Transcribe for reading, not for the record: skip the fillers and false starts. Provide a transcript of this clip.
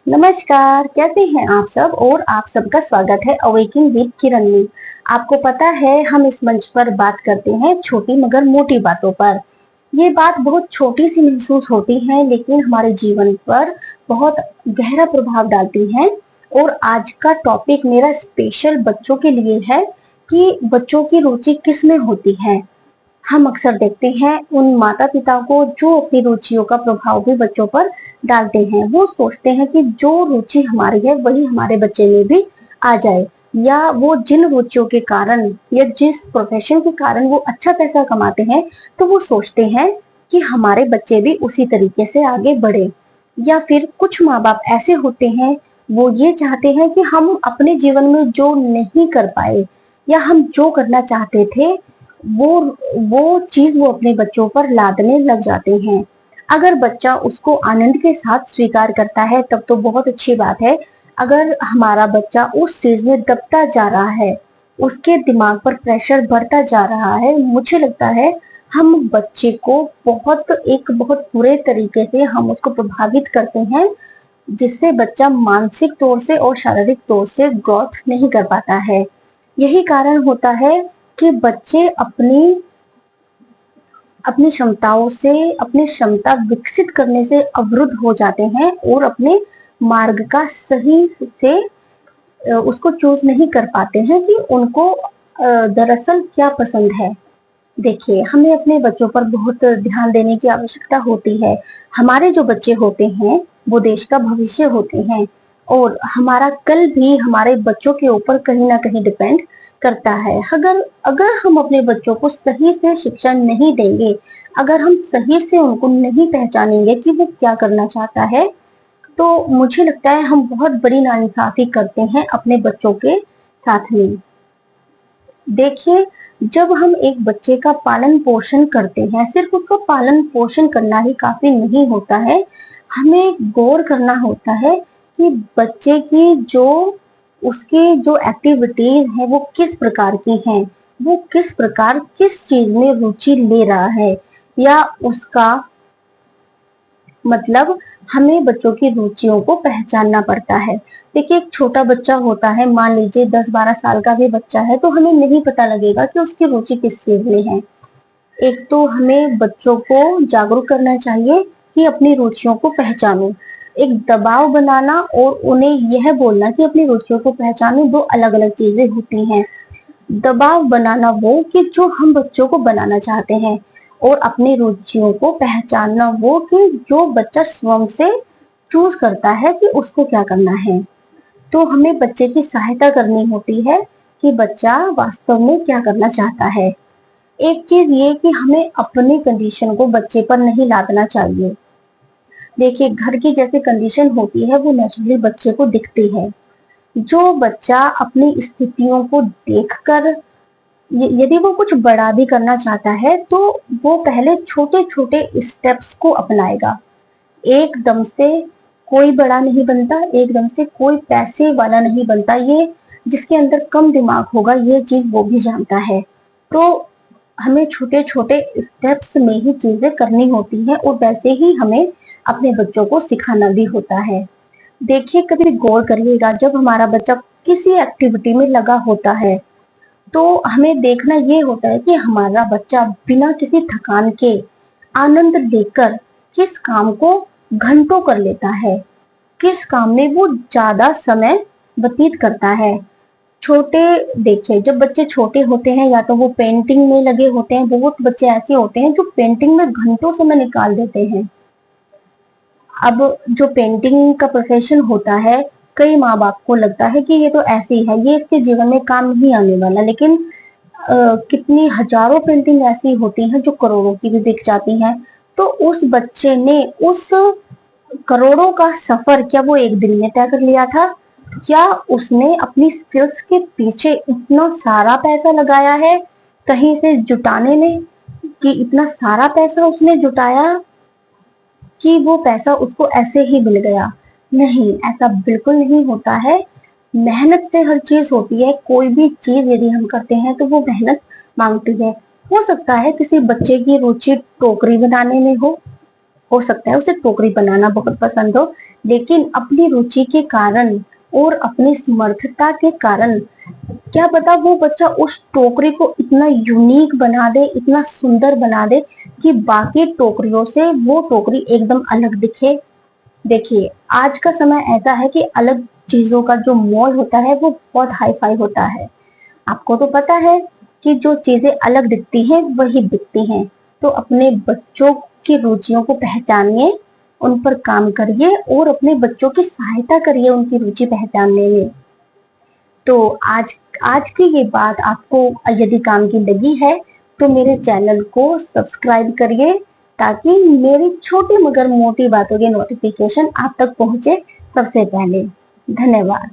नमस्कार, कैसे हैं आप सब और आप सबका स्वागत है अवेकिंग विद किरण में। आपको पता है हम इस मंच पर बात करते हैं छोटी मगर मोटी बातों पर। ये बात बहुत छोटी सी महसूस होती है लेकिन हमारे जीवन पर बहुत गहरा प्रभाव डालती है। और आज का टॉपिक मेरा स्पेशल बच्चों के लिए है कि बच्चों की रुचि किस में होती है। हम अक्सर देखते हैं उन माता पिता को जो अपनी रुचियों का प्रभाव भी बच्चों पर डालते हैं। वो सोचते हैं कि जो रुचि हमारी है वही हमारे बच्चे में भी आ जाए, या वो जिन रुचियों के कारण या जिस प्रोफेशन के कारण वो अच्छा पैसा कमाते हैं तो वो सोचते हैं कि हमारे बच्चे भी उसी तरीके से आगे बढ़े। या फिर कुछ माँ बाप ऐसे होते हैं, वो ये चाहते हैं कि हम अपने जीवन में जो नहीं कर पाए या हम जो करना चाहते थे वो वो चीज वो अपने बच्चों पर लादने लग जाते हैं। अगर बच्चा उसको आनंद के साथ स्वीकार करता है तब तो बहुत अच्छी बात है। अगर हमारा बच्चा उस चीज में दबता जा रहा है, उसके दिमाग पर प्रेशर बढ़ता जा रहा है, मुझे लगता है हम बच्चे को बहुत बुरे तरीके से हम उसको प्रभावित करते हैं, जिससे बच्चा मानसिक तौर से और शारीरिक तौर से ग्रोथ नहीं कर पाता है। यही कारण होता है कि बच्चे अपनी अपनी क्षमताओं से अपनी क्षमता विकसित करने से अवरुद्ध हो जाते हैं और अपने मार्ग का सही से उसको चूज नहीं कर पाते हैं कि उनको दरअसल क्या पसंद है। देखिए, हमें अपने बच्चों पर बहुत ध्यान देने की आवश्यकता होती है। हमारे जो बच्चे होते हैं वो देश का भविष्य होते हैं और हमारा कल भी हमारे बच्चों के ऊपर कहीं ना कहीं डिपेंड करता है। अगर अगर हम अपने बच्चों को सही से शिक्षा नहीं देंगे, अगर हम सही से उनको नहीं पहचानेंगे कि वो क्या करना चाहता है, तो मुझे लगता है हम बहुत बड़ी नाइंसाफी करते हैं अपने बच्चों के साथ में। देखिए, जब हम एक बच्चे का पालन पोषण करते हैं, सिर्फ उसका पालन पोषण करना ही काफी नहीं होता है। हमें गौर करना होता है कि बच्चे की जो उसकी जो एक्टिविटीज है वो किस प्रकार की हैं, वो किस चीज में रुचि ले रहा है, या उसका मतलब हमें बच्चों की रुचियों को पहचानना पड़ता है। देखिए, एक छोटा बच्चा होता है, मान लीजिए 10-12 साल का भी बच्चा है, तो हमें नहीं पता लगेगा कि उसकी रुचि किस चीज में है। एक तो हमें बच्चों को जागरूक करना चाहिए कि अपनी रुचियों को पहचानो। एक दबाव बनाना और उन्हें यह बोलना कि अपनी रुचियों को पहचानो, दो अलग अलग चीजें होती हैं। दबाव बनाना वो कि जो हम बच्चों को बनाना चाहते हैं, और अपनी रुचियों को पहचानना वो कि जो बच्चा स्वयं से चूज करता है कि उसको क्या करना है। तो हमें बच्चे की सहायता करनी होती है कि बच्चा वास्तव में क्या करना चाहता है। एक चीज ये कि हमें अपनी कंडीशन को बच्चे पर नहीं लादना चाहिए। देखिए, घर की जैसे कंडीशन होती है वो नेचुरली बच्चे को दिखती है। जो बच्चा अपनी स्थितियों को देखकर यदि वो कुछ बड़ा भी करना चाहता है तो वो पहले छोटे छोटे स्टेप्स को अपनाएगा। एकदम से कोई बड़ा नहीं बनता, एकदम से कोई पैसे वाला नहीं बनता। ये जिसके अंदर कम दिमाग होगा ये चीज वो भी जानता है। तो हमें छोटे छोटे स्टेप्स में ही चीजें करनी होती हैं और वैसे ही हमें अपने बच्चों को सिखाना भी होता है। देखिए, कभी गौर करिएगा, जब हमारा बच्चा किसी एक्टिविटी में लगा होता है तो हमें देखना ये होता है कि हमारा बच्चा बिना किसी थकान के आनंद लेकर किस काम को घंटों कर लेता है, किस काम में वो ज्यादा समय व्यतीत करता है। छोटे देखिए, जब बच्चे छोटे होते हैं या तो वो पेंटिंग में लगे होते हैं। बहुत बच्चे ऐसे होते हैं जो पेंटिंग में घंटों समय निकाल देते हैं। अब जो पेंटिंग का प्रोफेशन होता है, कई माँ बाप को लगता है कि ये तो ऐसे ही है, ये इसके जीवन में काम नहीं आने वाला। लेकिन कितनी हजारों पेंटिंग ऐसी होती हैं जो करोड़ों की भी बिक जाती हैं। तो उस बच्चे ने उस करोड़ों का सफर क्या वो एक दिन में तय कर लिया था? क्या उसने अपनी स्किल्स के पीछे इतना सारा पैसा लगाया है कहीं से जुटाने में, कि इतना सारा पैसा उसने जुटाया कि वो पैसा उसको ऐसे ही मिल गया? नहीं, ऐसा बिल्कुल नहीं होता है। मेहनत से हर चीज होती है। कोई भी चीज यदि हम करते हैं तो वो मेहनत मांगती है। हो सकता है किसी बच्चे की रुचि टोकरी बनाने में हो, हो सकता है उसे टोकरी बनाना बहुत पसंद हो, लेकिन अपनी रुचि के कारण और अपनी समर्थता के कारण क्या पता वो बच्चा उस टोकरी को इतना यूनिक बना दे, इतना सुंदर बना दे कि बाकी टोकरियों से वो टोकरी एकदम अलग दिखे। देखिए, आज का समय ऐसा है कि अलग चीजों का जो मोल होता है वो बहुत हाई फाई होता है। आपको तो पता है कि जो चीजें अलग दिखती हैं वही बिकती हैं। तो अपने बच्चों की रुचियों को पहचानिए, उन पर काम करिए और अपने बच्चों की सहायता करिए उनकी रुचि पहचानने में। तो आज आज की ये बात आपको यदि काम की लगी है तो मेरे चैनल को सब्सक्राइब करिए, ताकि मेरी छोटी मगर मोटी बातों के नोटिफिकेशन आप तक पहुंचे सबसे पहले। धन्यवाद।